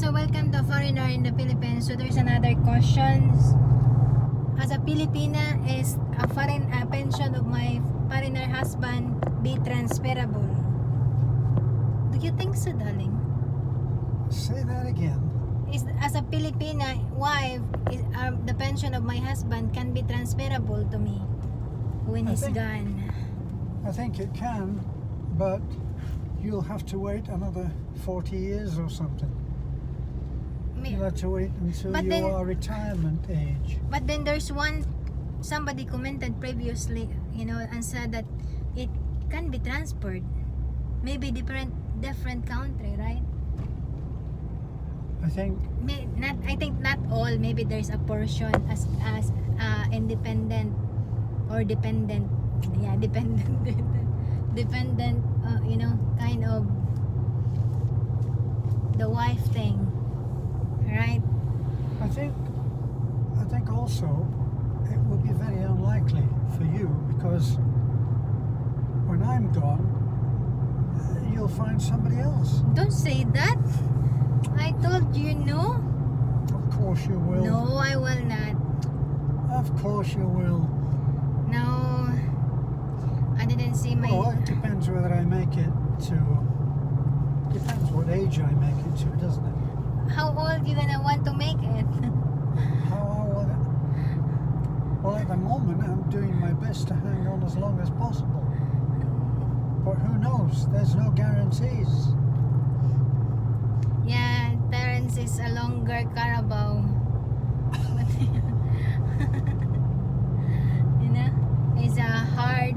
so welcome to Foreigner in the Philippines. So there's another question. As a Filipina, is a foreign pension of my foreigner husband be transferable? Do you think so, darling? Say that again. Is as a Filipina wife, the pension of my husband can be transferable to me when he's gone? I think it can, but you'll have to wait another 40 years or something. You'll have to wait until you are retirement age. But then there's somebody commented previously, and said that it can be transferred. Maybe different country, right? I think not all. Maybe there's a portion as independent or dependent. Yeah, dependent. Dependent. Kind of the wife thing, right? I think also it would be very unlikely for you, because when I'm gone, you'll find somebody else. Don't say that. I told you no. Of course you will. No, I will not. Of course you will. No, I didn't see my... Well, it depends whether I make it to... Depends what age I make it to, doesn't it? How old you gonna want to make it? How old? Well, at the moment, I'm doing my best to hang on as long as possible. But who knows? There's no guarantees. Yeah, Terence is a longer Carabao. It's a hard,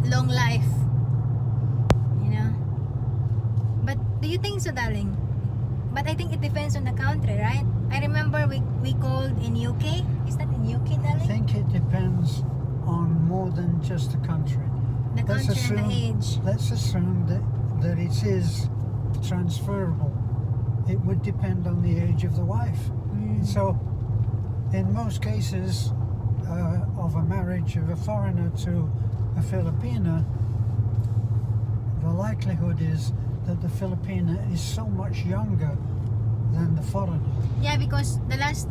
long life. But do you think so, darling? But I think it depends on the country, right? I remember we called in UK. Is that in UK, darling? I think it depends on more than just the country. The country and the age. Let's assume that it is transferable. It would depend on the age of the wife. So, in most cases of a marriage of a foreigner to a Filipina, the likelihood is that the Filipina is so much younger than the foreigner. Yeah, because the last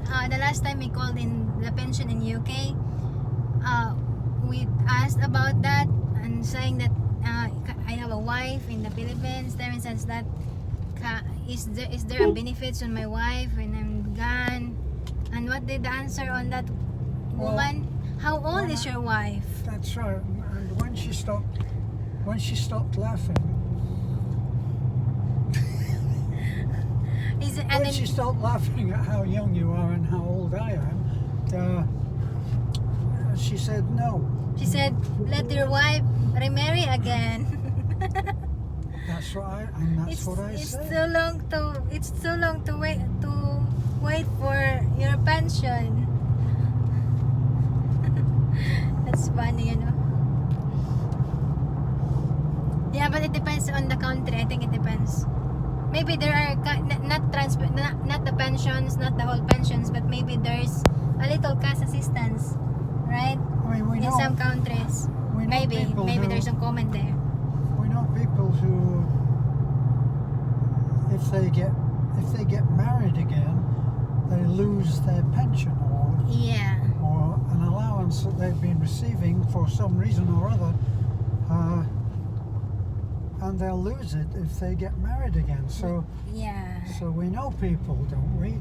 time we called in the pension in UK, we asked about that and saying that I have a wife in the Philippines. There in sense that is there a benefits on my wife when I'm gone? And what did the answer on that woman? How old is your wife? That's right. And when she stopped laughing. When she stopped laughing at how young you are and how old I am, she said no. She said, "Let your wife remarry again." That's right, and that's what I said. It's too long to wait for your pension. That's funny, Yeah, but it depends on the country. I think it depends. Maybe there are not the pensions, not the whole pensions, but maybe there's a little cash assistance, right? I mean, in some countries. Maybe there's a comment there. We know people who, if they get married again, they lose their pension or an allowance that they've been receiving for some reason or other. And they'll lose it if they get married again. So we know people, don't we,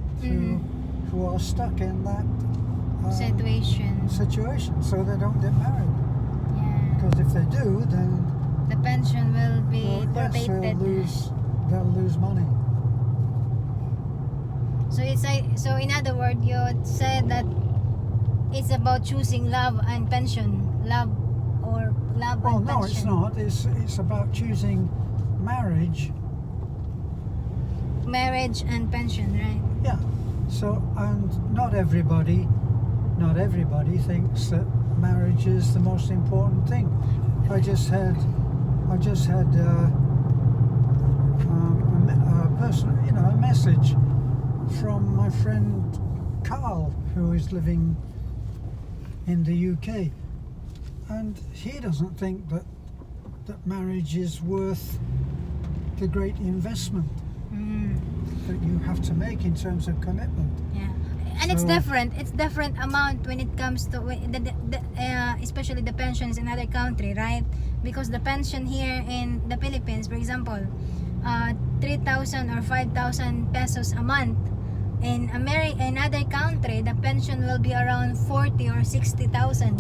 who are stuck in that situation, so they don't get married. Yeah. Because if they do, then the pension will be prorated. They'll lose money. So in other words, you said that it's about choosing love and pension, love and pension. No, it's not. It's about choosing marriage and pension, right? Yeah. So, and not everybody thinks that marriage is the most important thing. I just had a message from my friend Carl, who is living in the UK, and he doesn't think that marriage is worth the great investment that you have to make in terms of commitment. Yeah, and it's So- different. It's different amount when it comes to especially the pensions in other country, right? Because the pension here in the Philippines, for example, 3,000 or 5,000 pesos a month. In other country, the pension will be around 40 or 60,000,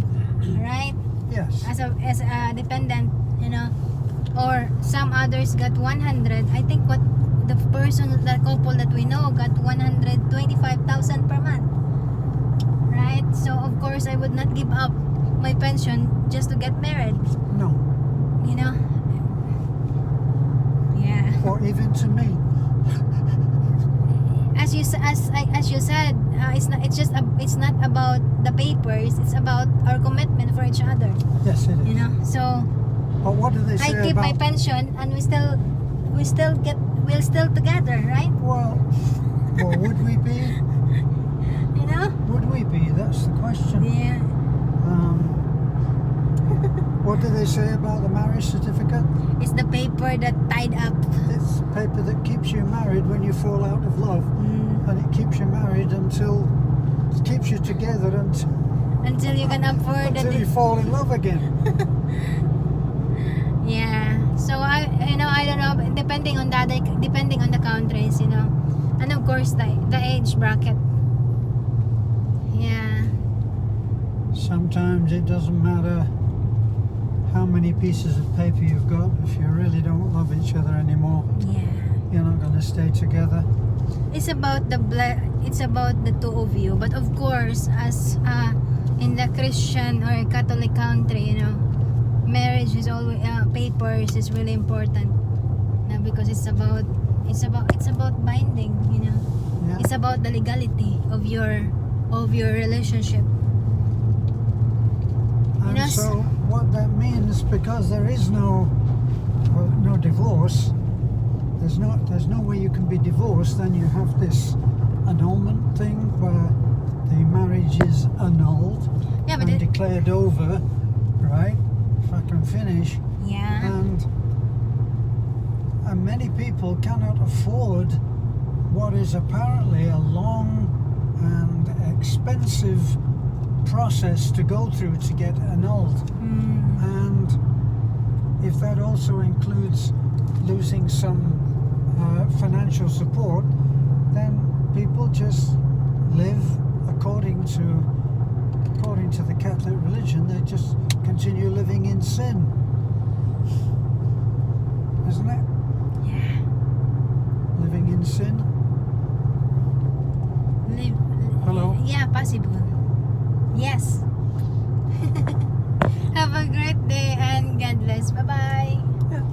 right? Yes. As a dependent, you know, or some others got 100. I think what the couple that we know got 125,000 per month, right? So of course I would not give up my pension just to get married, No. you know. Yeah, Or even to me. as you said, it's not about the papers, it's about our commitment for each other, Yes, it is. you know. So But what do they say I keep my about... pension and we're still together, right? Well, would we be? You know? Would we be? That's the question. Yeah. What do they say about the marriage certificate? It's the paper that tied up. It's paper that keeps you married when you fall out of love, and it keeps you married it keeps you together Until you can afford until you fall in love again. Yeah. So I don't know, but depending on the countries, you know, and of course the age bracket. Yeah. Sometimes it doesn't matter how many pieces of paper you've got. If you really don't love each other anymore, Yeah. you're not going to stay together. It's about the two of you, but of course, as in the Christian or Catholic country, you know, marriage is always papers is really important, because it's about binding, you know. Yeah. It's about the legality of your relationship. And know, so what that means, because there is no divorce, there's no way you can be divorced, then you have this annulment thing where the marriage is annulled Yeah, but and declared over, right? If I can finish. yeah. And many people cannot afford what is apparently a long and expensive process to go through to get annulled. And if that also includes losing some financial support, then people just live according to the Catholic religion. They just continue living in sin, isn't it? Yeah. Living in sin. Hello? Yeah, possible. Yes. Have a great day and God bless. Bye-bye. Yeah.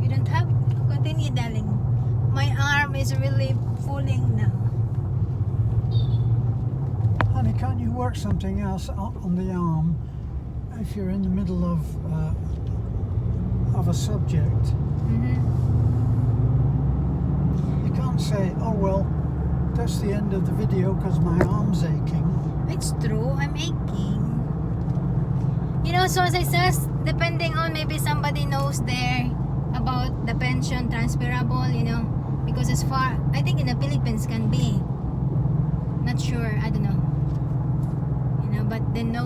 You don't have to continue, darling. My arm is really pulling now. Honey, can't you work something else on the arm if you're in the middle of a subject? You can't say, oh well, that's the end of the video because my arm's aching. It's true, I'm aching. You know, so as I said, depending on maybe somebody knows there about the pension transferable, you know, because as far, I think in the Philippines can be. Not sure, I don't know. You know, but they know